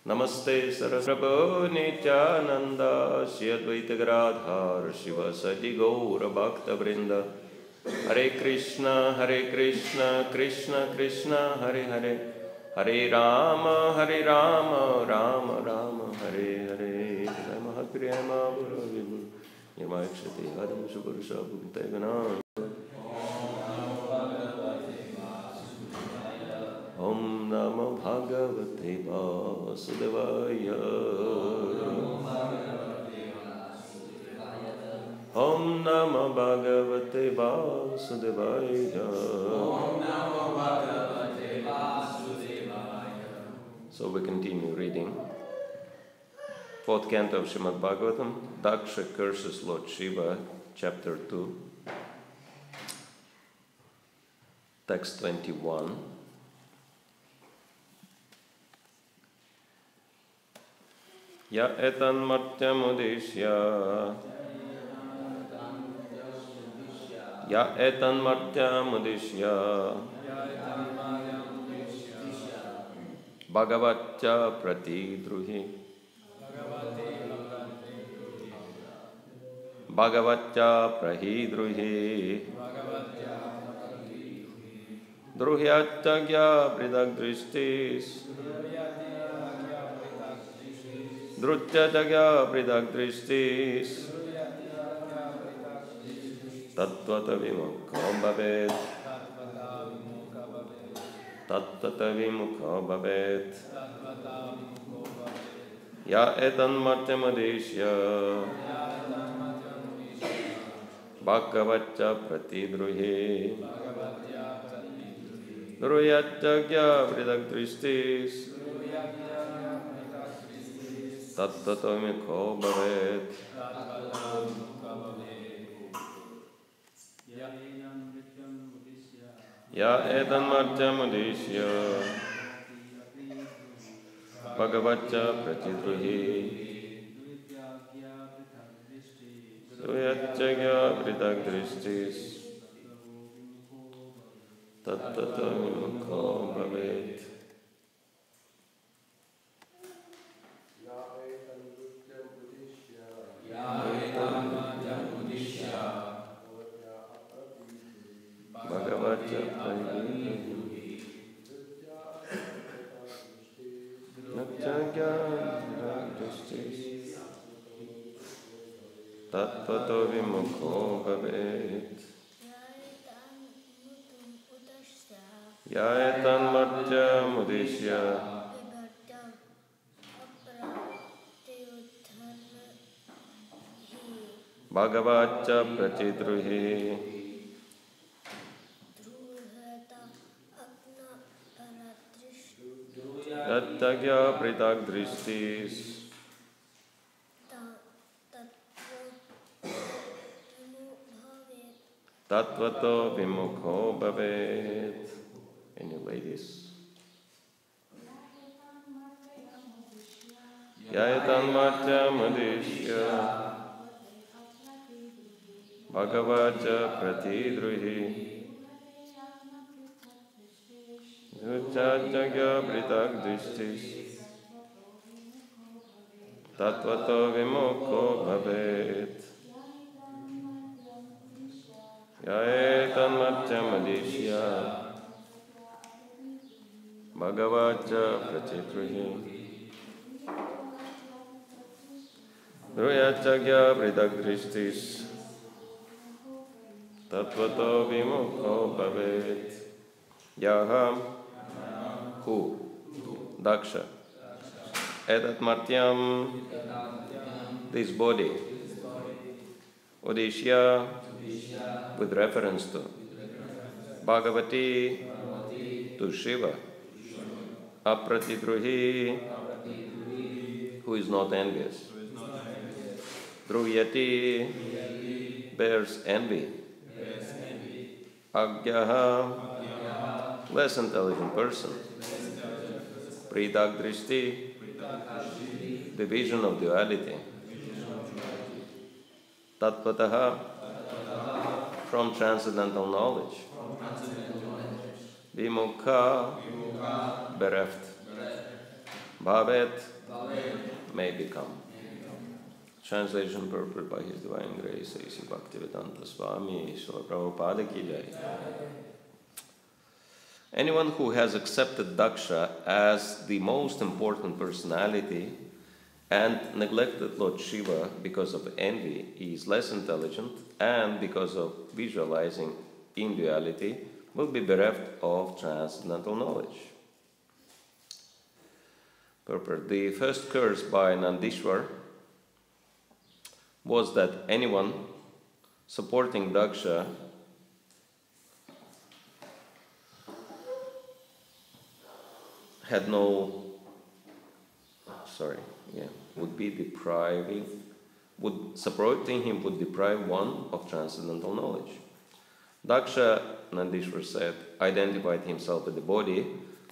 Namaste Saraswati Nityananda Shri Advaita Gadadhar Shiva Sadi Gaura Bhakta Vrinda Hare Krishna Krishna Krishna Hare Hare Hare Rama Rama Rama Hare Hare Mahapriyama Bhagavan Yamakshati Hadam Suparusha Bhunteganam Om Namo Bhagavate Vasudevaya Om Namo Bhagavate Vasudevaya So we continue reading. Fourth canto of Śrīmad Bhāgavatam, Daksha curses Lord Shiva, chapter 2, text 21. Ya etan martyam udishya Ya etan martyam udishya Bhagavatya pratidruhi Bhagavatya prahidruhi Druhyatagya pridagdristis Drutyatagya pridagdristis Tattvata vimukha bhavet Tattvata vimukha bhavet Ya etan martyam adishya Bhagavatya pratidruhi Druhyatagya pridagdristis Tattvata vimukha bhavet Ya etan martyam adishya Bhagavatya pratidruhi Druhyatagya pridagdristis Tattvata vimukha bhavet Bhagavatya prahidruhi Drutyatagya pridagdristis Tattvata vimukha bhavet Ya etan martyam udishya Bhagavatya pratidruhi Druhyatagya pridagdristis Tattvata vimukha bhavet. Any ladies? Yaetan martyam adishya Bhagavatya pratidruhi Drutyatagya pridagdristis Tattvata vimukha bhavet Yaetan martyam adishya Bhagavatya pratidruhi Druhyatagya pridagdristis Tattvata vimukha bhavet Yaha Who? Daksha Etat martyam This body Udishya with reference to Bhagavati to Shiva Apratidruhi who is not envious Druhyati bears envy Agyaha less intelligent person Pridagdrishti the vision of duality Tattvataha from transcendental knowledge Vimukha bereft bhavet, may become. Translation purport by His Divine Grace, A.C. Bhaktivedanta Swami, Srila Prabhupada ki jai. Anyone who has accepted Daksha as the most important personality and neglected Lord Shiva because of envy is less intelligent, and because of visualizing in duality will be bereft of transcendental knowledge. Purport. The first curse by Nandishwar was that anyone supporting Daksha supporting him would deprive one of transcendental knowledge. Daksha, Nandishwar said, identified himself with the body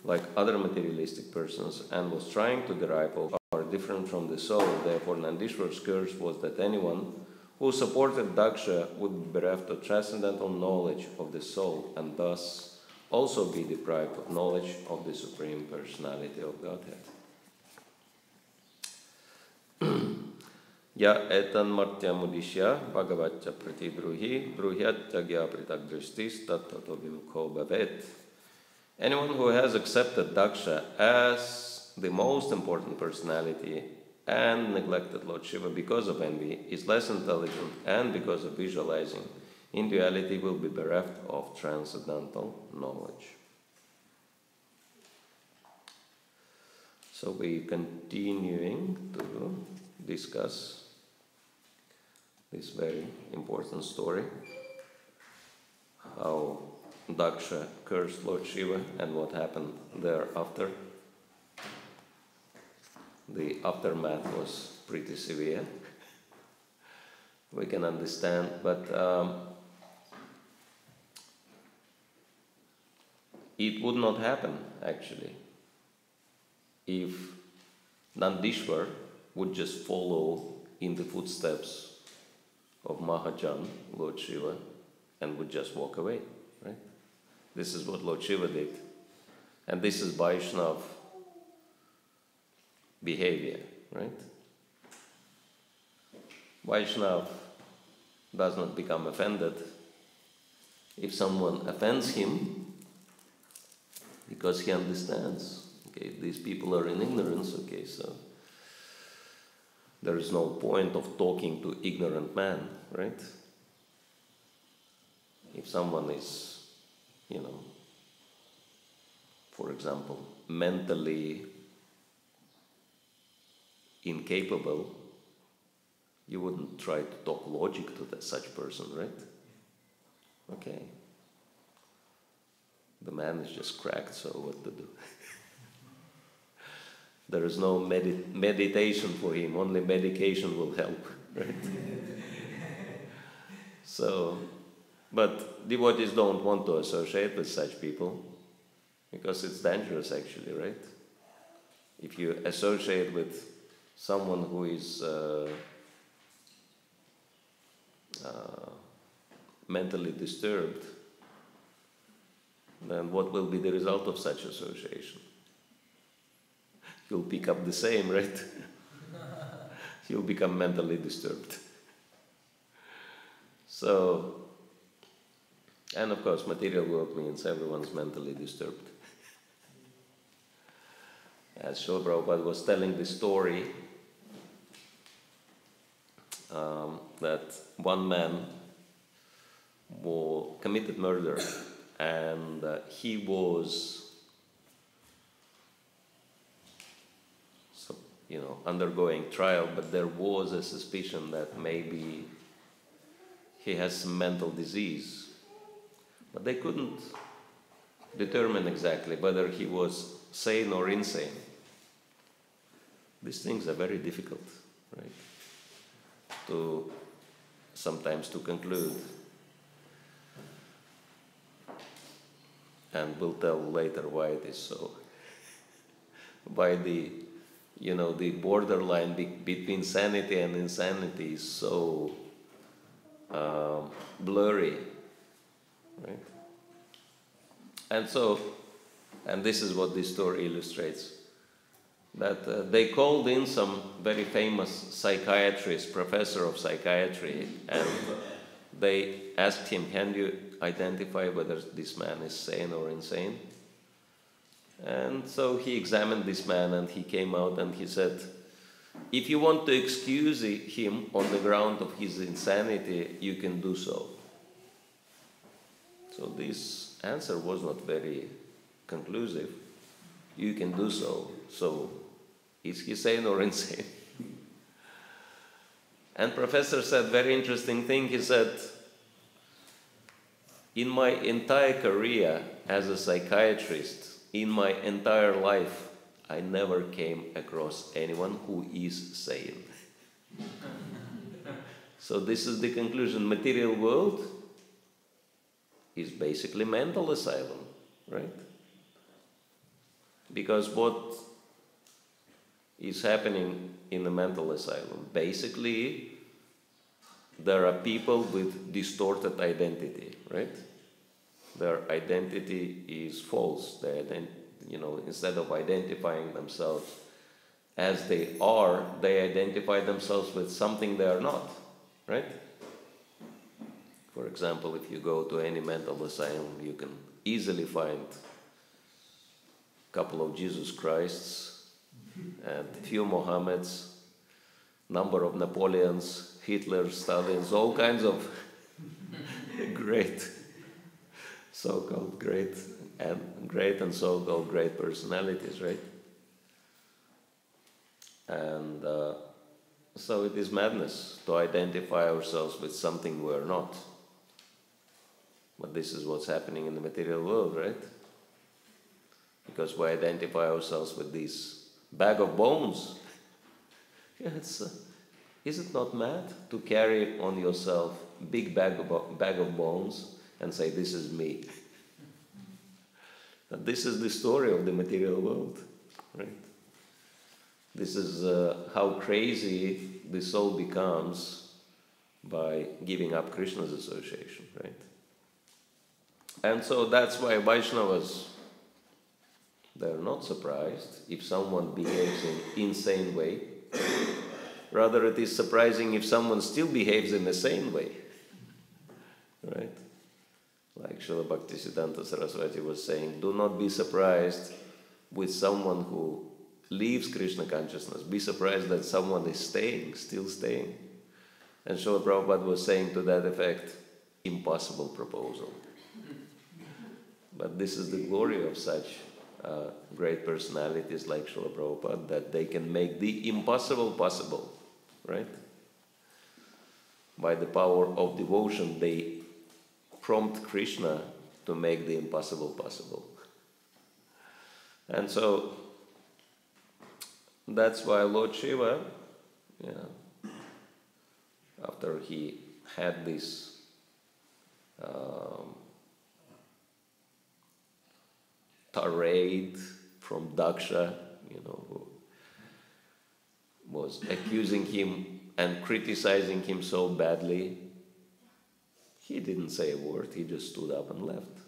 like other materialistic persons and was trying to derive power different from the soul. Therefore, Nandishwar's curse was that anyone who supported Daksha would be bereft of transcendental knowledge of the soul and thus also be deprived of knowledge of the Supreme Personality of Godhead. Ya etan martyamudishya bhagavatya pratidruhi bruhyatya pritagdristis tattato vimukho bhavet. Anyone who has accepted Daksha as the most important personality and neglected Lord Shiva because of envy is less intelligent, and because of visualizing in duality will be bereft of transcendental knowledge. So we're continuing to discuss this very important story, how Daksha cursed Lord Shiva and what happened thereafter. The aftermath was pretty severe. We can understand, but it would not happen actually if Nandishwar would just follow in the footsteps of Mahajan, Lord Shiva, and would just walk away, right? This is what Lord Shiva did. And this is Vaishnava behavior, right? Vaishnava does not become offended if someone offends him, because he understands, okay, these people are in ignorance, okay, so there is no point of talking to ignorant man, right? If someone is, for example, mentally incapable, you wouldn't try to talk logic to such person, right? Okay. The man is just cracked, so what to do? There is no meditation for him, only medication will help, right? So, but devotees don't want to associate with such people because it's dangerous actually, right? If you associate with someone who is mentally disturbed, then what will be the result of such association? You'll pick up the same, right? You'll become mentally disturbed. So, and of course, material world means everyone's mentally disturbed. As Srila Prabhupada was telling the story, that one man committed murder, and he was undergoing trial, but there was a suspicion that maybe he has some mental disease. But they couldn't determine exactly whether he was sane or insane. These things are very difficult, right? Sometimes to conclude. And we'll tell later why it is so. Why the borderline between sanity and insanity is so blurry, right? And this is what this story illustrates. that they called in some very famous psychiatrist, professor of psychiatry, and they asked him, can you identify whether this man is sane or insane? And so he examined this man and he came out and he said, if you want to excuse him on the ground of his insanity, you can do so. So this answer was not very conclusive. You can do so. So is he sane or insane? And professor said very interesting thing. He said, in my entire career as a psychiatrist, in my entire life, I never came across anyone who is sane. So this is the conclusion. Material world is basically mental asylum, right? Because what is happening in the mental asylum? Basically, there are people with distorted identity, right? Their identity is false. Instead of identifying themselves as they are, they identify themselves with something they are not, right? For example, if you go to any mental asylum, you can easily find a couple of Jesus Christs and a few Mohammeds, number of Napoleons, Hitler, Stalins, all kinds of great, so-called great and so-called great personalities, right? And so it is madness to identify ourselves with something we are not. But this is what's happening in the material world, right? Because we identify ourselves with this bag of bones. Yeah, is it not mad to carry on yourself a big bag of bones and say, this is me? This is the story of the material world, right? This is how crazy the soul becomes by giving up Krishna's association, right? And so that's why Vaishnavas, they're not surprised if someone behaves in insane way. Rather, it is surprising if someone still behaves in the sane way, right? Like Srila Bhaktivedanta Saraswati was saying, do not be surprised with someone who leaves Krishna consciousness. Be surprised that someone is still staying. And Srila Prabhupada was saying to that effect, impossible proposal. But this is the glory of such great personalities like Srila Prabhupada, that they can make the impossible possible, right? By the power of devotion, they prompt Krishna to make the impossible possible. And so that's why Lord Shiva, after he had this tirade from Daksha, who was accusing him and criticizing him so badly, he didn't say a word, he just stood up and left.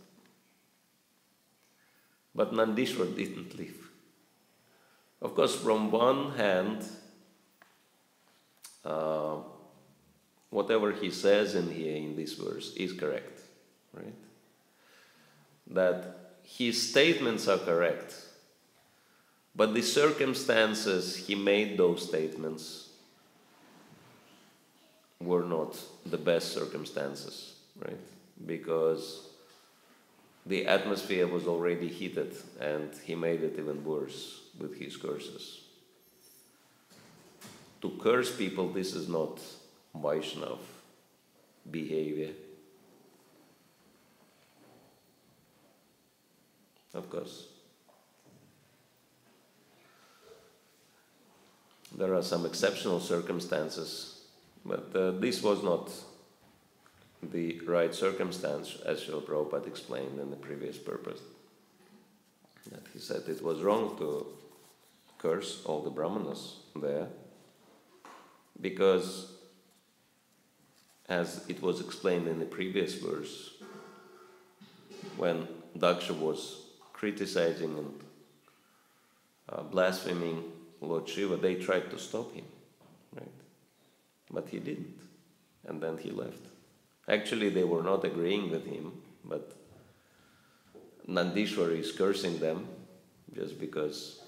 But Nandishwar didn't leave. Of course, from one hand, whatever he says in this verse is correct, right? That his statements are correct, but the circumstances he made those statements were not the best circumstances, right? Because the atmosphere was already heated and he made it even worse with his curses. To curse people, this is not Vaishnav behavior. Of course, there are some exceptional circumstances, but this was not the right circumstance, as Srila Prabhupada explained in the previous purpose. That he said it was wrong to curse all the brahmanas there, because, as it was explained in the previous verse, when Daksha was criticizing and blaspheming Lord Shiva, they tried to stop him, right? But he didn't. And then he left. Actually, they were not agreeing with him, but Nandishwar is cursing them just because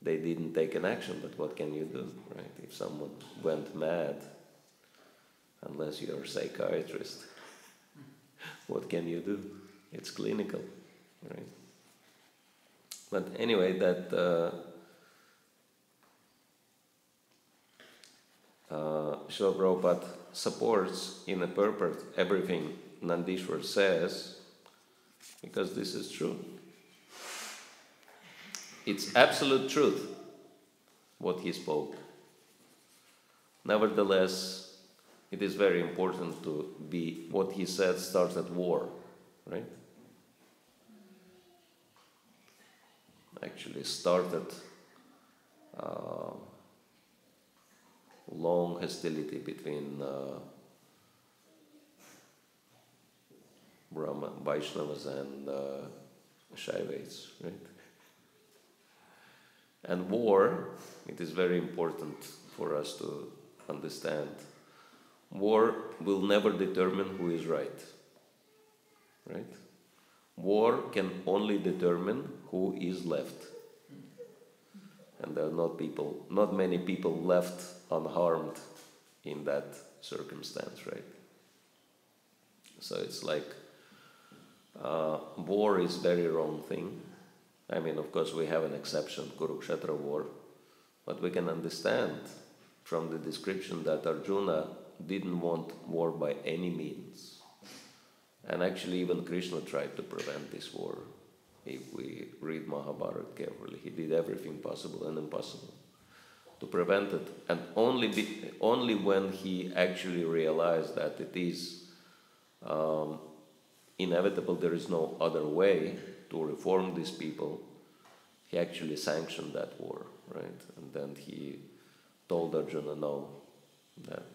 they didn't take an action. But what can you do, right? If someone went mad, unless you're a psychiatrist, what can you do? It's clinical, right? But anyway, that Srila Prabhupada supports in a purport everything Nandishwar says, because this is true. It's absolute truth, what he spoke. Nevertheless, it is very important to be, what he said started war, right? Actually started long hostility between Brahma, Vaishnavas and Shaivites, right? And war, it is very important for us to understand, war will never determine who is right, right? War can only determine who is left. And there are not many people left unharmed in that circumstance, right? So it's like war is very wrong thing. I mean, of course, we have an exception, Kurukshetra war, but we can understand from the description that Arjuna didn't want war by any means. And actually even Krishna tried to prevent this war. If we read Mahabharata carefully, he did everything possible and impossible to prevent it. And only when he actually realized that it is inevitable, there is no other way to reform these people, he actually sanctioned that war, right? And then he told Arjuna, no, that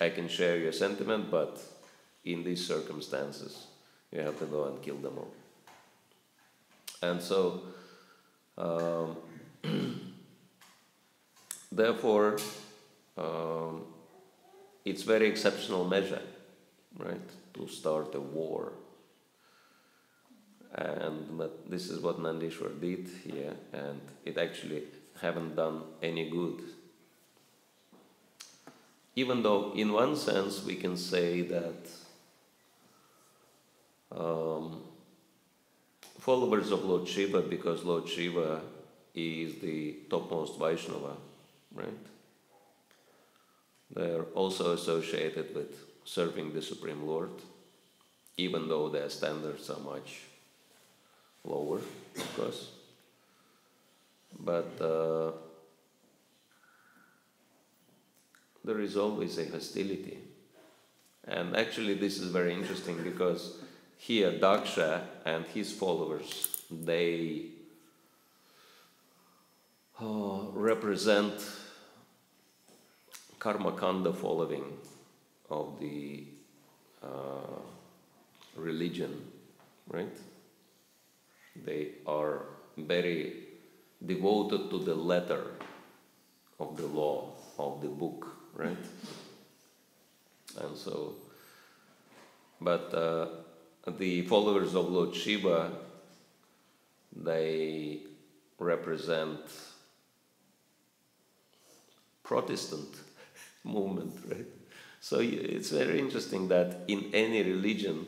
I can share your sentiment, but in these circumstances, you have to go and kill them all. And so, therefore, it's very exceptional measure, right, to start a war. But this is what Nandishwar did here, and it actually haven't done any good. Even though, in one sense, we can say that followers of Lord Shiva, because Lord Shiva is the topmost Vaishnava, right? They are also associated with serving the Supreme Lord, even though their standards are much lower, of course. But there is always a hostility. And actually this is very interesting because here Daksha and his followers, they represent karmakanda following of the religion, right? They are very devoted to the letter of the law, of the book, right? And so, but the followers of Lord Shiva, they represent Protestant movement, right? So it's very interesting that in any religion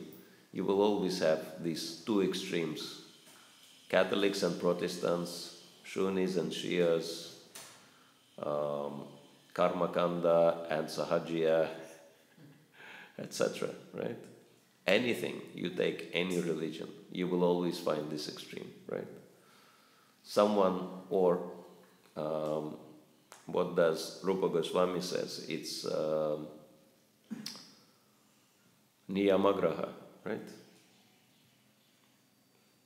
you will always have these two extremes, Catholics and Protestants, Sunnis and Shias, Karmakanda and Sahajiya, etc., right? Anything, you take any religion, you will always find this extreme, right? Someone, or what does Rupa Goswami says, it's Niyamagraha, right?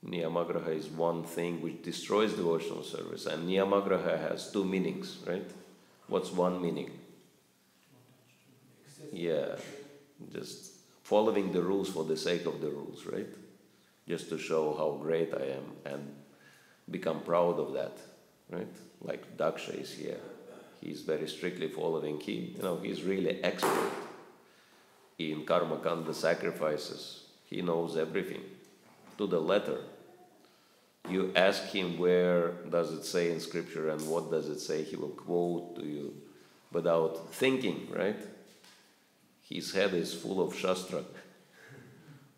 Niyamagraha is one thing which destroys devotional service, and Niyamagraha has two meanings, right? What's one meaning? Yeah, just following the rules for the sake of the rules, right? Just to show how great I am and become proud of that, right? Like Daksha is here. He's very strictly following. He's really expert in karma kanda sacrifices. He knows everything to the letter. You ask him where does it say in scripture and what does it say, he will quote to you without thinking, right? His head is full of shastra,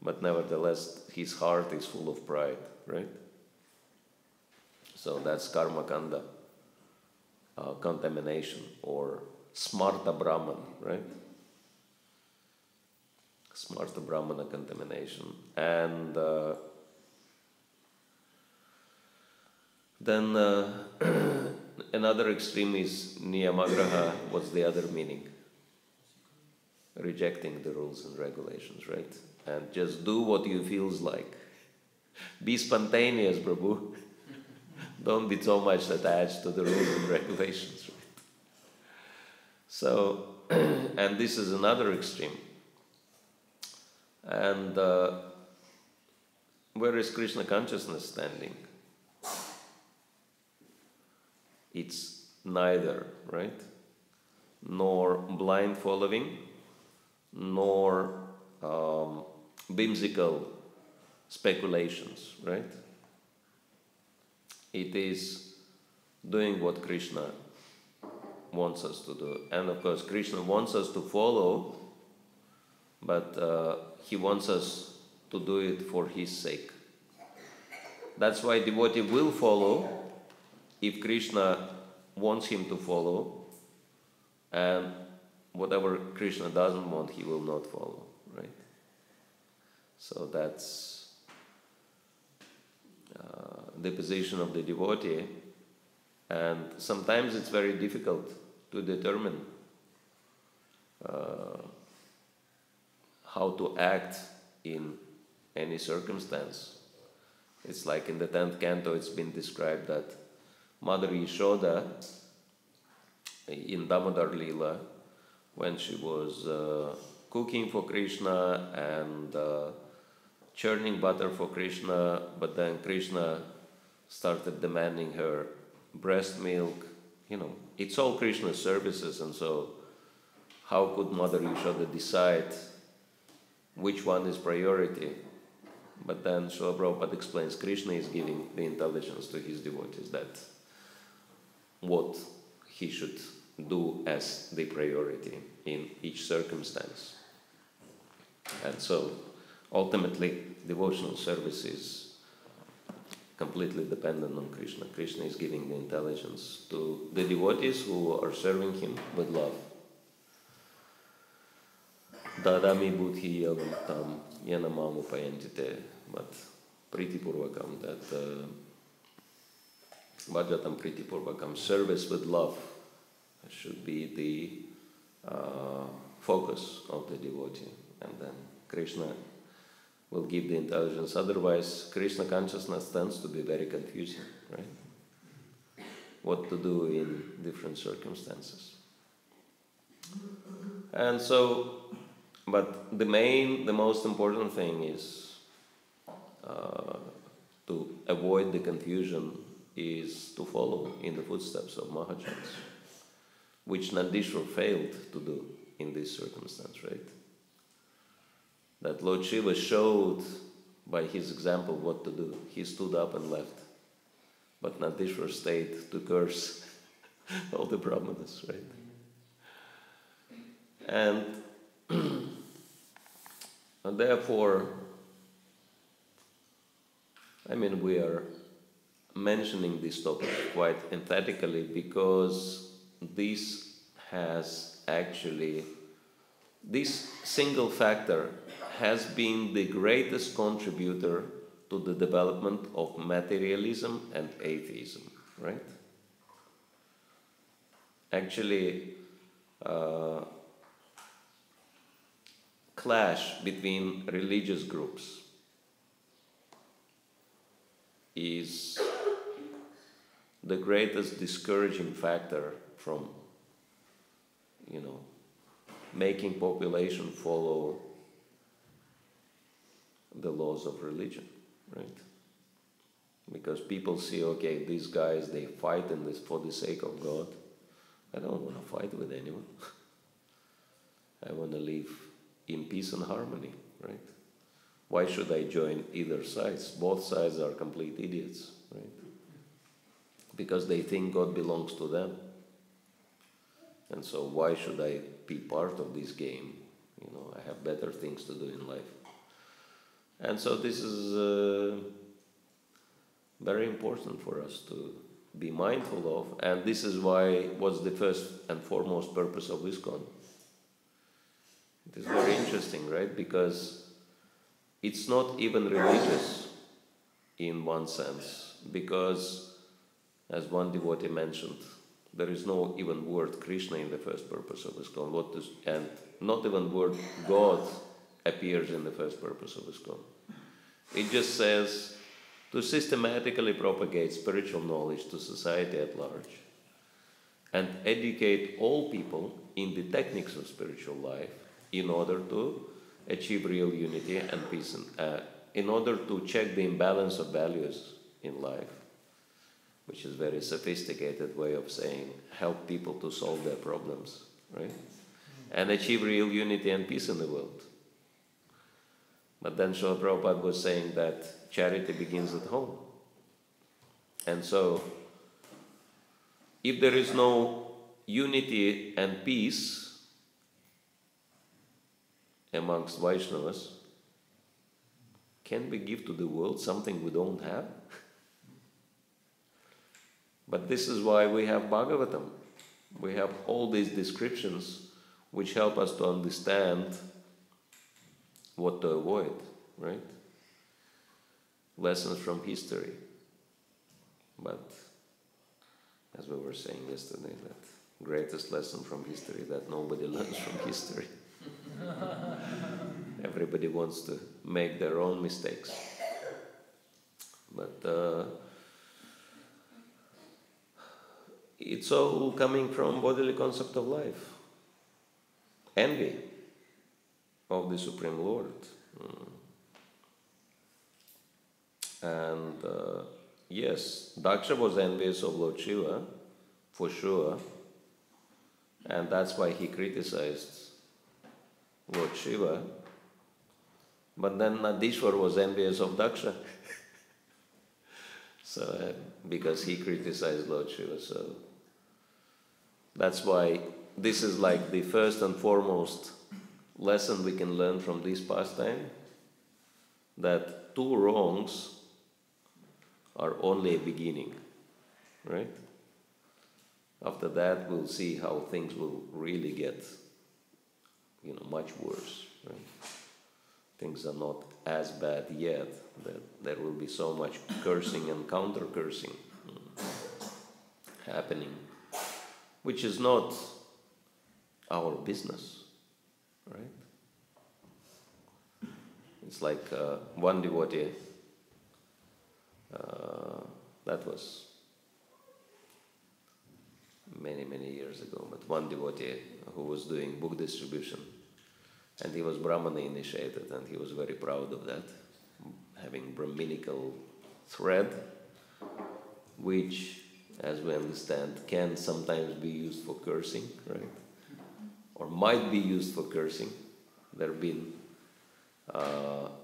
but nevertheless his heart is full of pride, right? So that's karma kanda, contamination, or smarta brahman, right? Smarta brahmana contamination. And then another extreme is niyamagraha. What's the other meaning? Rejecting the rules and regulations, right? And just do what you feels like. Be spontaneous, Prabhu. Don't be so much attached to the rules and regulations, right? So, and this is another extreme. And where is Krishna consciousness standing? It's neither, right? Nor blind following, nor whimsical speculations, right? It is doing what Krishna wants us to do. And of course, Krishna wants us to follow, but he wants us to do it for his sake. That's why devotee will follow if Krishna wants him to follow, and whatever Krishna doesn't want, he will not follow, right? So that's the position of the devotee, and sometimes it's very difficult to determine how to act in any circumstance. It's like in the 10th canto, it's been described that Mother Yashoda in Damodar Leela, when she was cooking for Krishna and churning butter for Krishna, but then Krishna started demanding her breast milk. It's all Krishna's services, and so how could Mother Yashoda decide which one is priority? But then Srila Prabhupada explains Krishna is giving the intelligence to his devotees that what he should do as the priority in each circumstance. And so ultimately devotional service is completely dependent on Krishna. Krishna is giving the intelligence to the devotees who are serving him with love. Dadami buddhi yogam tam yanamam upayantite, but pritipurvakam, that bhajatam pritipurvakam, service with love should be the focus of the devotee, and then Krishna will give the intelligence. Otherwise, Krishna consciousness tends to be very confusing, right? What to do in different circumstances. And so, but the most important thing is to avoid the confusion is to follow in the footsteps of Mahajans, which Nandishwar failed to do in this circumstance, right? That Lord Shiva showed by his example what to do. He stood up and left. But Nandishwar stayed to curse all the brahmanas, right? And therefore, we are mentioning this topic quite emphatically because this single factor has been the greatest contributor to the development of materialism and atheism, right? Actually, clash between religious groups is the greatest discouraging factor from, making population follow the laws of religion, right? Because people see, okay, these guys, they fight in this for the sake of God. I don't want to fight with anyone. I want to live in peace and harmony, right? Why should I join either sides? Both sides are complete idiots, right? Because they think God belongs to them. And so why should I be part of this game? You know, I have better things to do in life. And so this is very important for us to be mindful of. And this is why, what's the first and foremost purpose of ISKCON? It is very interesting, right? Because it's not even religious in one sense. Because, as one devotee mentioned, there is no even word Krishna in the first purpose of ISKCON. And not even word God appears in the first purpose of ISKCON. It just says to systematically propagate spiritual knowledge to society at large and educate all people in the techniques of spiritual life in order to achieve real unity and peace, in order to check the imbalance of values in life, which is a very sophisticated way of saying help people to solve their problems, right? And achieve real unity and peace in the world. But then Srila Prabhupada was saying that charity begins at home. And so, if there is no unity and peace amongst Vaishnavas, can we give to the world something we don't have? But this is why we have Bhagavatam. We have all these descriptions which help us to understand what to avoid, right? Lessons from history. But as we were saying yesterday, that greatest lesson from history that nobody learns from history. Everybody wants to make their own mistakes. But it's all coming from bodily concept of life. Envy of the Supreme Lord. And yes, Daksha was envious of Lord Shiva, for sure. And that's why he criticized Lord Shiva. But then Nadishwar was envious of Daksha. So, because he criticized Lord Shiva. So, that's why this is like the first and foremost lesson we can learn from this pastime, that two wrongs are only a beginning, right? After that, we'll see how things will really get, much worse, right? Things are not as bad yet, that there will be so much cursing and counter-cursing happening, which is not our business, right? It's like one devotee, that was many, many years ago, but one devotee who was doing book distribution, and he was Brahmana initiated, and he was very proud of that, having Brahminical thread, which, as we understand, can sometimes be used for cursing, right? Or might be used for cursing. There have been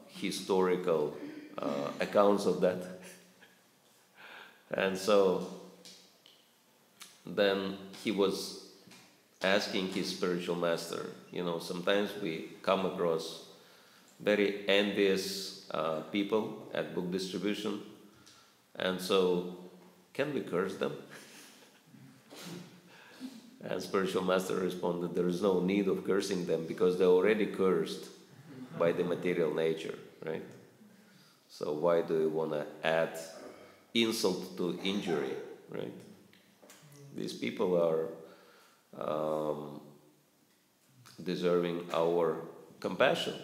historical accounts of that. And so then he was asking his spiritual master, sometimes we come across very envious people at book distribution, and so can we curse them? And spiritual master responded, there is no need of cursing them because they're already cursed by the material nature, right? So why do you want to add insult to injury, right? These people are deserving our compassion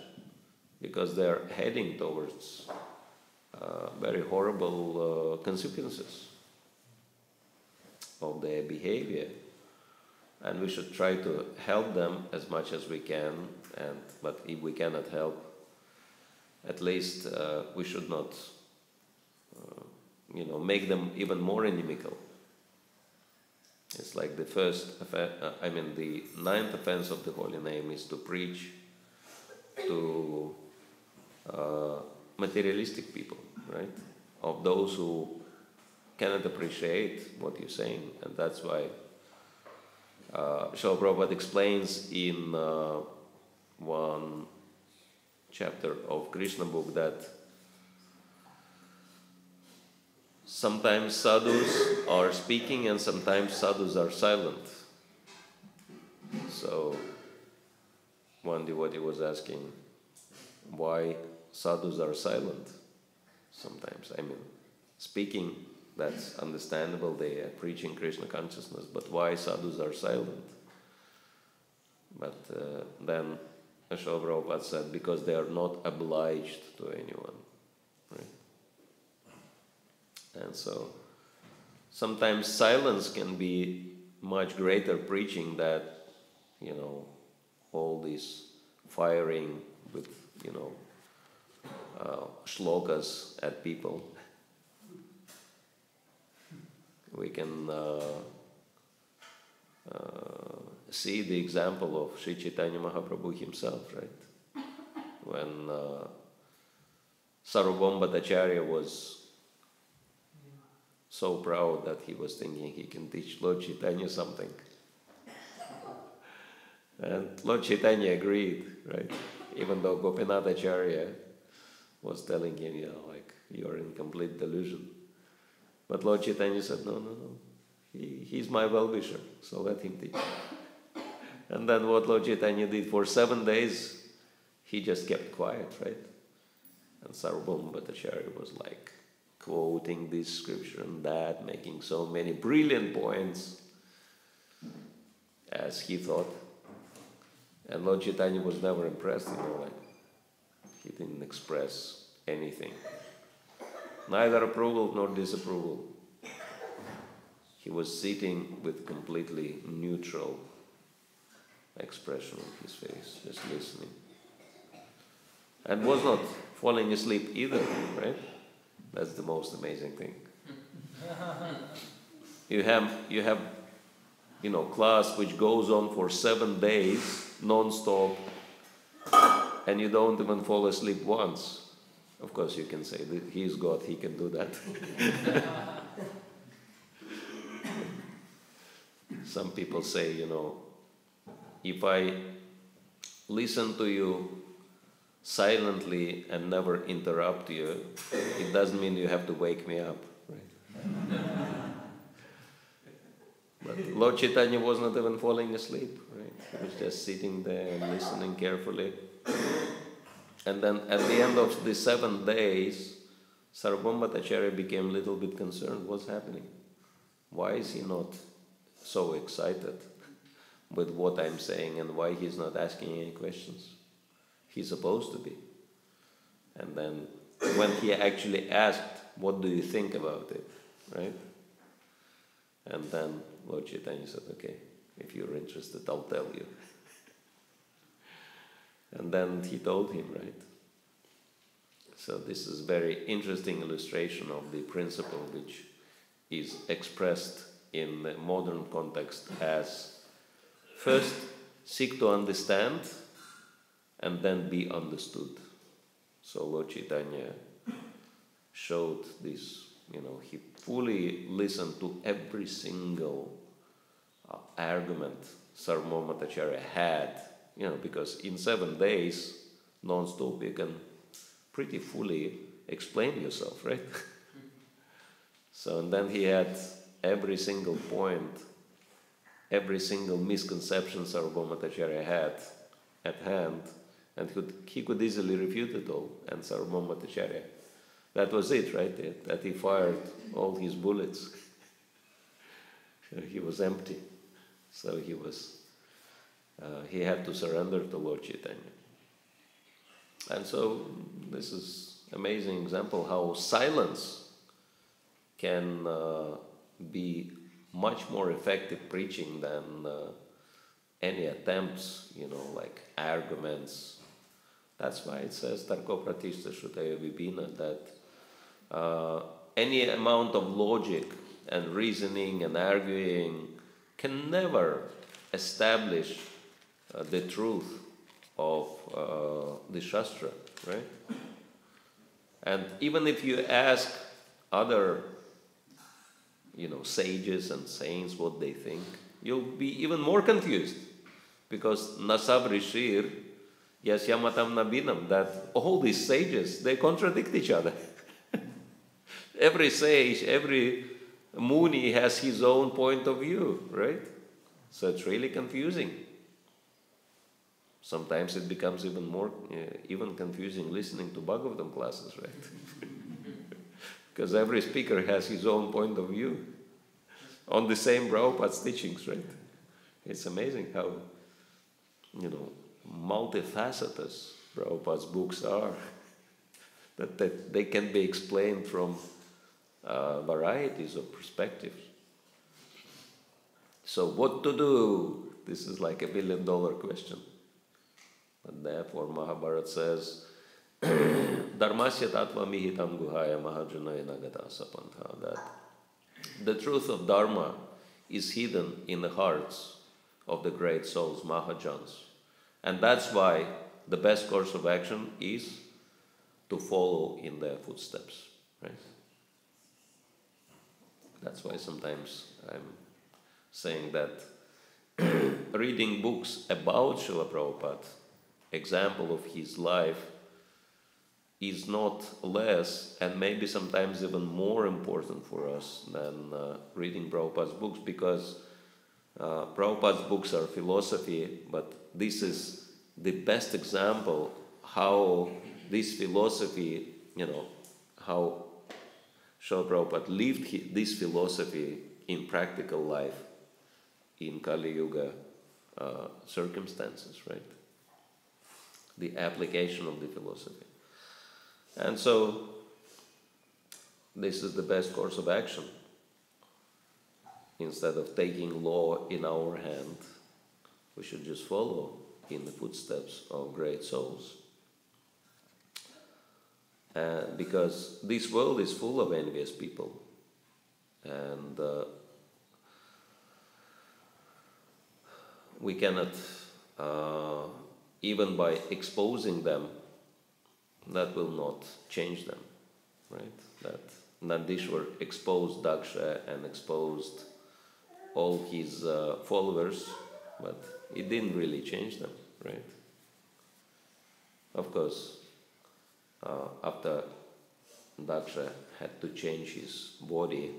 because they are heading towards very horrible consequences of their behavior. And we should try to help them as much as we can, but if we cannot help, at least we should not make them even more inimical. It's like the ninth offense of the holy name is to preach to materialistic people, right? Of those who cannot appreciate what you're saying. And that's why Srila Prabhupada explains in one chapter of Krishna book that sometimes sadhus are speaking and sometimes sadhus are silent. So one devotee was asking why sadhus are silent sometimes. Speaking, that's understandable, they are preaching Krishna consciousness, but why sadhus are silent? But then Srila Prabhupada said, because they are not obliged to anyone, right? And so sometimes silence can be much greater preaching than, all this firing with, shlokas at people. We can see the example of Sri Chaitanya Mahaprabhu himself, right? When Bhaktivedanta was so proud that he was thinking he can teach Lord Chaitanya something. And Lord Chaitanya agreed, right? Even though Gopinath-acharya was telling him, you're in complete delusion. But Lord Chaitanya said, no. He's my well-wisher, so let him teach. And then what Lord Chaitanya did for 7 days, he just kept quiet, right? And Bhaktivedanta was quoting this scripture and that, making so many brilliant points as he thought. And Lord Chaitanya was never impressed, he didn't express anything. Neither approval nor disapproval. He was sitting with completely neutral expression on his face, just listening. And was not falling asleep either, right? That's the most amazing thing. You have class which goes on for 7 days, non-stop, and you don't even fall asleep once. Of course, you can say, he's God, he can do that. Some people say, if I listen to you silently and never interrupt you, it doesn't mean you have to wake me up. Right? But Lord Chaitanya was not even falling asleep. Right? He was just sitting there and listening carefully. And then at the end of the 7 days, Bhaktivedanta became a little bit concerned. What's happening? Why is he not so excited with what I'm saying, and why he's not asking any questions? He's supposed to be. And then when he actually asked, what do you think about it, right? And then Lord Chaitanya said, okay, if you're interested, I'll tell you. And then he told him, right? So this is a very interesting illustration of the principle which is expressed in the modern context as first seek to understand and then be understood. So Lord Chaitanya showed this, he fully listened to every single argument Bhaktivedanta had, because in 7 days, non-stop, you can pretty fully explain yourself, right? So, and then he had every single point, every single misconception Bhaktivedanta had at hand, and he could easily refute it all. And Bhaktivedanta, that was it, right? That he fired all his bullets. He was empty. So he had to surrender to Lord Chaitanya. And so this is amazing example how silence can be much more effective preaching than any attempts, like arguments. That's why it says Tarko Pratishta Shrutaya Vibhina, that any amount of logic and reasoning and arguing can never establish the truth of the Shastra, right? And even if you ask other, sages and saints what they think, you'll be even more confused, because Nasab Rishir, yes, Yamatam Nabinam, that all these sages, they contradict each other. Every sage, every Muni has his own point of view, right? So it's really confusing. Sometimes it becomes even confusing listening to Bhagavatam classes, right? Because every speaker has his own point of view on the same Prabhupada's teachings, right? It's amazing how, multifaceted Prabhupada's books are, that they can be explained from varieties of perspectives. So what to do? This is like $1 billion question. And therefore Mahabharata says, Dharmasya tattva mihitam guhaya mahajanayana gata sapantha, that the truth of Dharma is hidden in the hearts of the great souls, Mahajans. And that's why the best course of action is to follow in their footsteps, right? That's why sometimes I'm saying that reading books about Srila Prabhupada, example of his life, is not less and maybe sometimes even more important for us than reading Prabhupada's books, because Prabhupada's books are philosophy, but this is the best example how this philosophy, how Srila Prabhupada lived this philosophy in practical life in Kali Yuga circumstances, right? The application of the philosophy. And so, this is the best course of action. Instead of taking law in our hand, we should just follow in the footsteps of great souls. Because this world is full of envious people. And we cannot, even by exposing them, that will not change them, right? That Nandishwar exposed Daksha and exposed all his followers, but it didn't really change them, right? Of course, after Daksha had to change his body,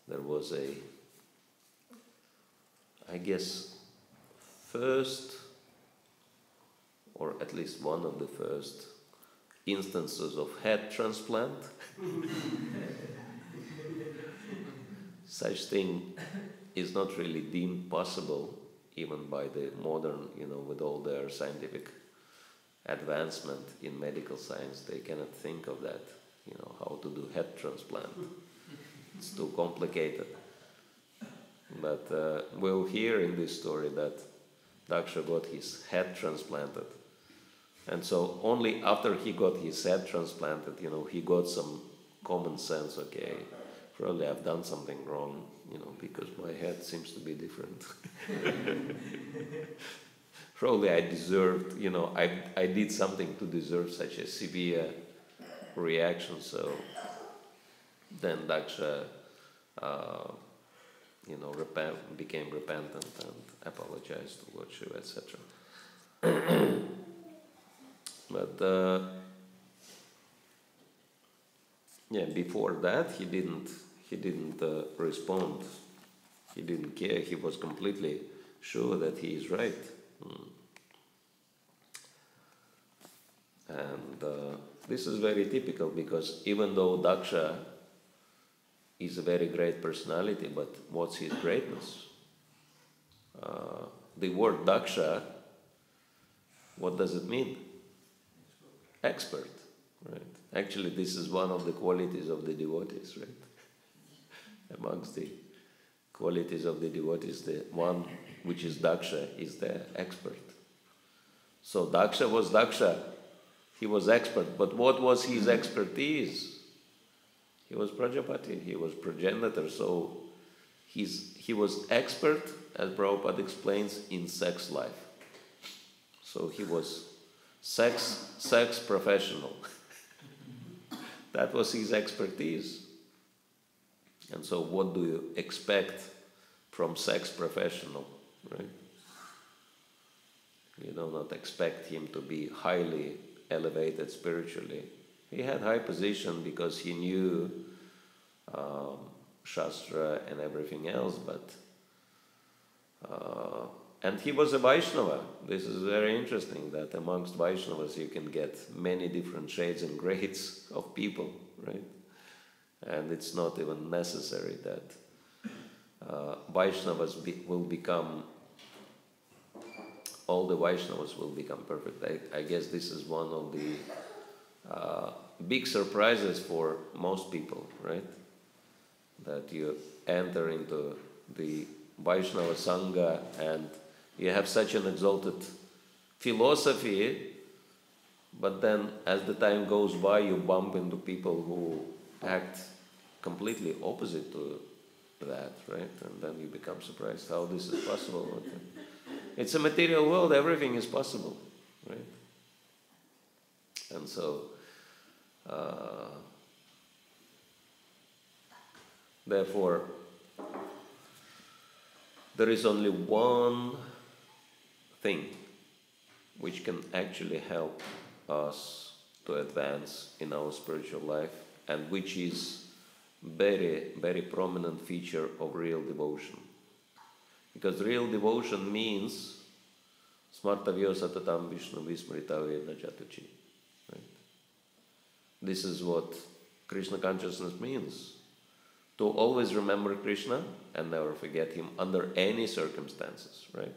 there was first, or at least one of the first instances of head transplant. Such thing is not really deemed possible even by the modern, with all their scientific advancement in medical science. They cannot think of that, how to do head transplant. It's too complicated. But we'll hear in this story that Daksha got his head transplanted. And so only after he got his head transplanted, he got some common sense, okay, probably I've done something wrong, because my head seems to be different. Probably I deserved, I did something to deserve such a severe reaction. So then Daksha, became repentant and apologized to Lord Shiva, etc. But before that he didn't respond. He didn't care. He was completely sure that he is right. And this is very typical, because even though Daksha is a very great personality, but what's his greatness? The word Daksha, what does it mean? Expert, right? Actually, this is one of the qualities of the devotees, right? Amongst the qualities of the devotees, the one which is Daksha is the expert. So Daksha was Daksha. He was expert. But what was his expertise? He was Prajapati, he was progenitor, so he was expert, as Prabhupada explains, in sex life. So he was sex professional. That was his expertise. And so what do you expect from sex professional, right? You do not expect him to be highly elevated spiritually. He had high position because he knew Shastra and everything else, but and he was a Vaishnava. This is very interesting that amongst Vaishnavas you can get many different shades and grades of people, right? And it's not even necessary that Vaishnavas will become, all the Vaishnavas will become perfect. I guess this is one of the big surprises for most people, right? That you enter into the Vaishnava Sangha and you have such an exalted philosophy, but then as the time goes by you bump into people who act completely opposite to that, right? And then you become surprised how this is possible. It's a material world, everything is possible, right? And so therefore there is only one thing which can actually help us to advance in our spiritual life, and which is very, very prominent feature of real devotion. Because real devotion means smartavyo satatam Vishnu vismritavena jatuchi. Right? This is what Krishna consciousness means. To always remember Krishna and never forget him under any circumstances, right?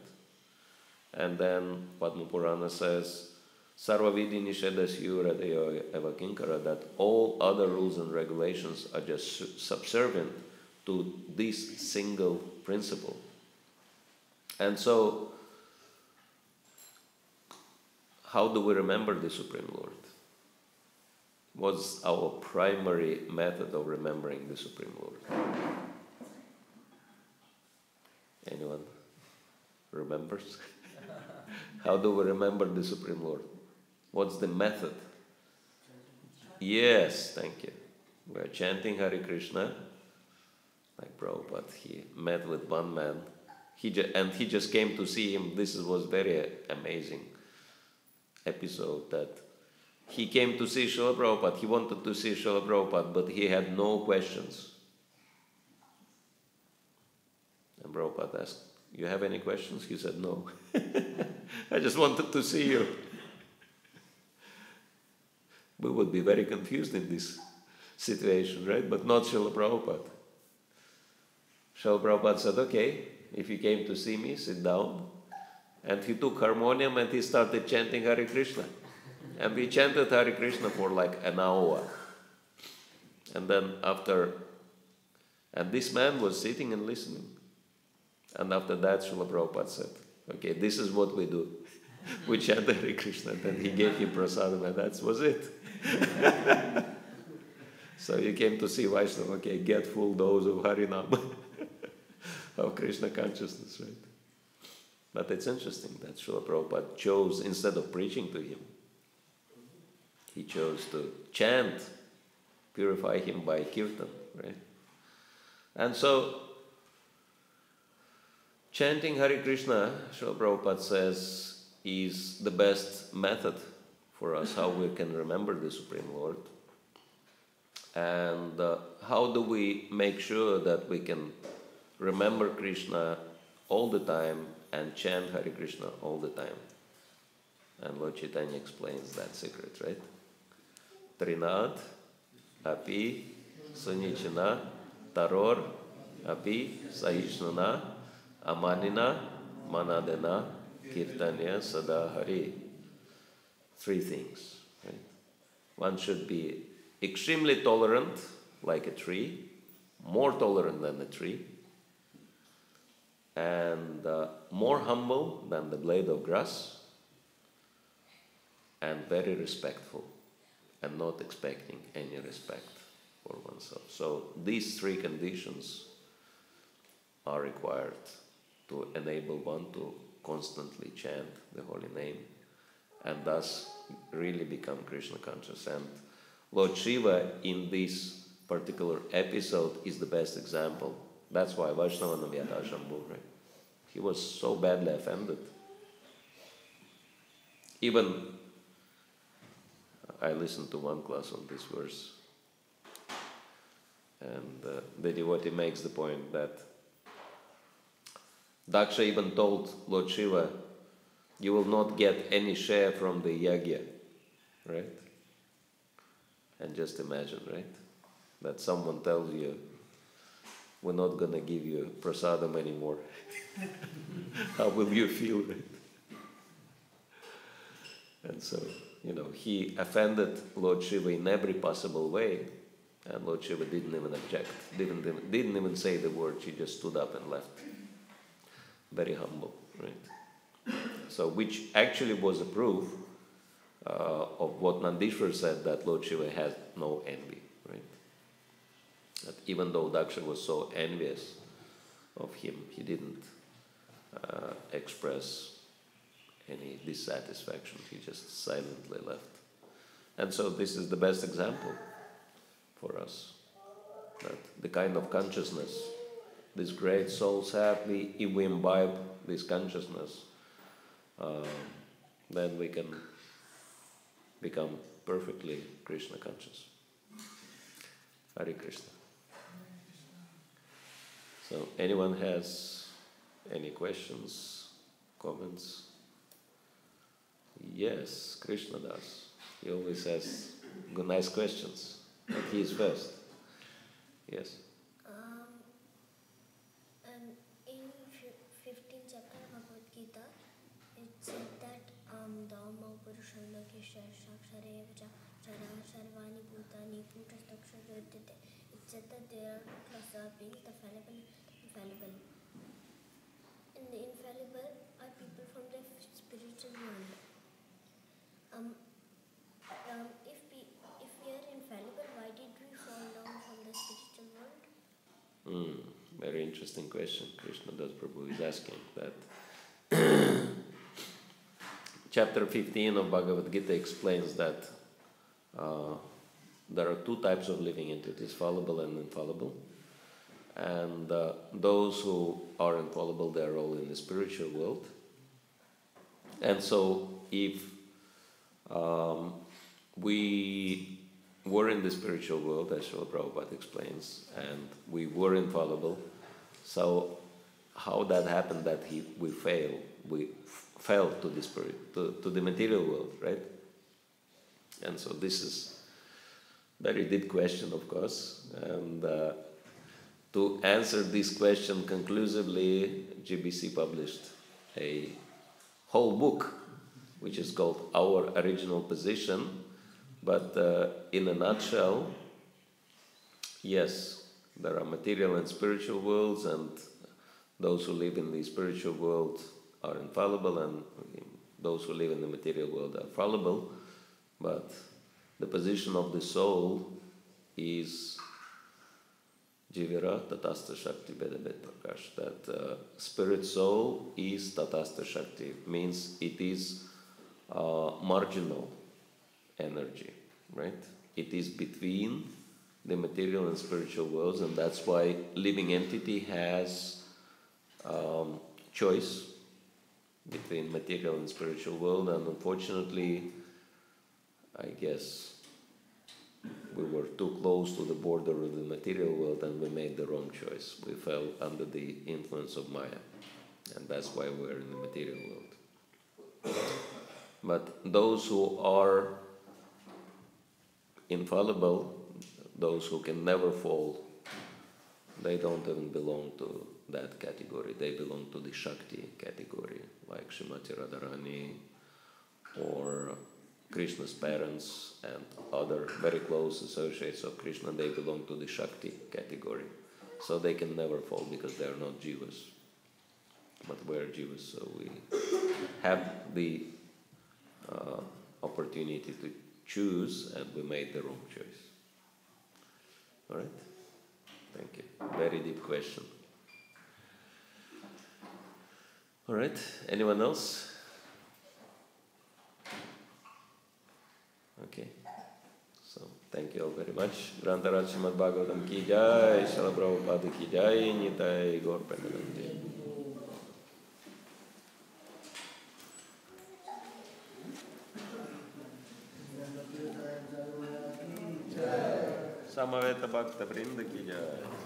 And then Padma Purana says, Sarva vidhi nishedasyu hridayo eva kinkara, that all other rules and regulations are just subservient to this single principle. And so, how do we remember the Supreme Lord? What's our primary method of remembering the Supreme Lord? Anyone remembers? How do we remember the Supreme Lord? What's the method? Yes, thank you. We are chanting Hare Krishna. Like Prabhupada, he met with one man. He just came to see him. This was very amazing episode that he came to see Srila Prabhupada. He wanted to see Srila Prabhupada, but he had no questions. And Prabhupada asked, you have any questions? He said, no. I just wanted to see you. We would be very confused in this situation, right? But not Srila Prabhupada. Srila Prabhupada said, okay, if you came to see me, sit down. And he took harmonium and he started chanting Hare Krishna. And we chanted Hare Krishna for like an hour. And then and this man was sitting and listening. And after that, Srila Prabhupada said, okay, this is what we do. We chant Hare Krishna. And then he gave him prasadam, and that was it. So you came to see Vaishnava, okay, get full dose of Harinam, of Krishna consciousness, right? But it's interesting that Srila Prabhupada chose, instead of preaching to him, he chose to chant, purify him by kirtan, right? And so, chanting Hare Krishna, Srila Prabhupada says, is the best method for us, how we can remember the Supreme Lord. And how do we make sure that we can remember Krishna all the time and chant Hare Krishna all the time? And Lord Chaitanya explains that secret, right? Trinad, api, sunichana, taror, api, sahishnana, amanina, manadena, kirtanya, sada hari. 3 things, right? One should be extremely tolerant, like a tree, more tolerant than a tree, and more humble than the blade of grass, and very respectful, and not expecting any respect for oneself. So these three conditions are required to enable one to constantly chant the holy name and thus really become Krishna conscious. And Lord Shiva in this particular episode is the best example. That's why Vaishnavanam Yata Shambhu, right? He was so badly offended. Even I listened to one class on this verse, and the devotee makes the point that Daksha even told Lord Shiva, you will not get any share from the yagya, right? And just imagine, right? That someone tells you, we're not going to give you prasadam anymore. How will you feel, right? And so, he offended Lord Shiva in every possible way, and Lord Shiva didn't even object, didn't even say the word, he just stood up and left. Very humble, right? So, which actually was a proof of what Nandishwar said, that Lord Shiva has no envy, right? That even though Daksha was so envious of him, he didn't express any dissatisfaction, he just silently left. And so this is the best example for us, that the kind of consciousness these great souls have, if we imbibe this consciousness, then we can become perfectly Krishna conscious. Hare Krishna. So, anyone has any questions, comments? Yes, Krishna does. He always has good, nice questions. But he is first. Yes. In 15th chapter of Bhagavad Gita, it said that Dhamma Purusham Lokesha Shakshare Vacha Chara Sarvani Bhutani Kutastaksha Jyotate. It said that there are two classes of beings, the fallible and infallible. And the infallible are people from the spiritual world. If we are infallible, why did we fall down from the spiritual world? Very interesting question Krishna Das Prabhu is asking. That chapter 15 of Bhagavad Gita explains that there are two types of living entities, fallible and infallible. And those who are infallible, they are all in the spiritual world. And so if we were in the spiritual world, as Srila Prabhupada explains, and we were infallible, so how that happened that we fell to the spirit, to the material world, right? And so this is a very deep question, of course, and to answer this question conclusively, GBC published a whole book which is called Our Original Position. But in a nutshell, yes, there are material and spiritual worlds, and those who live in the spiritual world are infallible, and those who live in the material world are fallible. But the position of the soul is Jivira Tatastha Shakti Vedabet Prakash, that spirit soul is Tatastha Shakti, means it is marginal energy, right? It is between the material and spiritual worlds, and that's why living entity has choice between material and spiritual world. And unfortunately, I guess we were too close to the border of the material world, and we made the wrong choice. We fell under the influence of Maya, and that's why we're in the material world. But those who are infallible, those who can never fall, they don't even belong to that category. They belong to the Shakti category, like Srimati Radharani or Krishna's parents and other very close associates of Krishna. They belong to the Shakti category. So they can never fall because they are not Jivas. But we are Jivas, so we have the opportunity to choose, and we made the wrong choice. All right? Thank you. Very deep question. All right. Anyone else? Okay. So, thank you all very much. Grantaraj Śrīmad Bhāgavatam ki jai, Śrīla Prabhupada ki jai, Nitai Gaur Premanandi. Samaveta Bhakta Vrinda ki jai.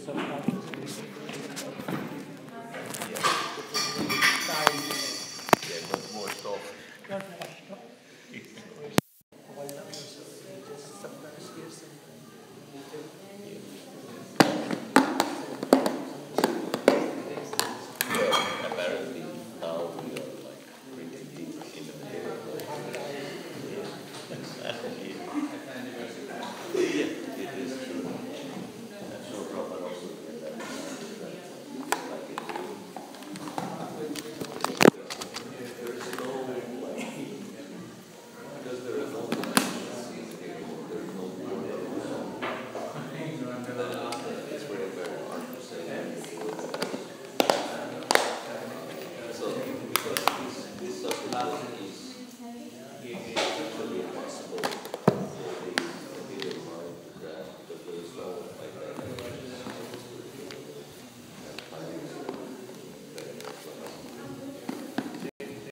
Subconsciously.